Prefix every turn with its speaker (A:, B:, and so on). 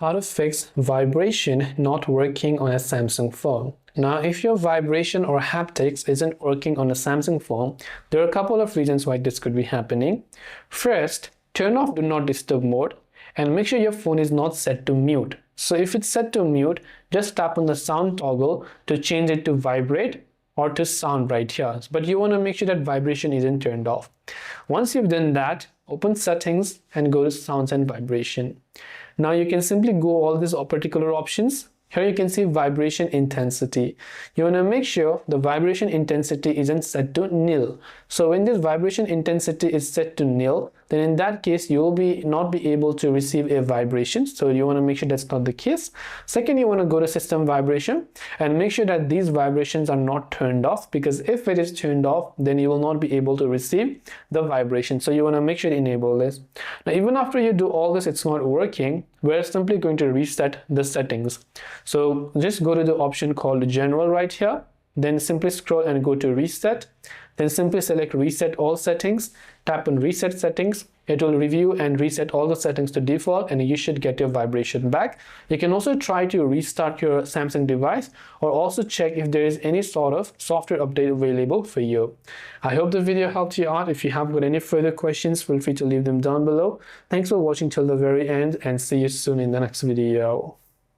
A: How to fix vibration not working on a Samsung phone. Now, if your vibration or haptics isn't working on a Samsung phone, there are a couple of reasons why this could be happening. First, turn off Do Not Disturb mode and make sure your phone is not set to mute. So if it's set to mute, just tap on the sound toggle to change it to vibrate or to sound right here. But you want to make sure that vibration isn't turned off. Once you've done that, open settings and go to sounds and vibration. Now you can simply go all these particular options. Here you can see vibration intensity. You want to make sure the vibration intensity isn't set to nil. So when this vibration intensity is set to nil, then in that case you will not be able to receive a vibration. So you want to make sure that's not the case. Second, you want to go to system vibration and make sure that these vibrations are not turned off, because if it is turned off, then you will not be able to receive the vibration. So you want to make sure to enable this. Now even after you do all this, it's not working, we're simply going to reset the settings. So just go to the option called general right here, then simply scroll and go to reset, then simply select reset all settings, tap on reset settings. It will review and reset all the settings to default and you should get your vibration back. You can also try to restart your Samsung device or also check if there is any sort of software update available for you. I hope the video helped you out. If you have got any further questions, feel free to leave them down below. Thanks for watching till the very end and see you soon in the next video.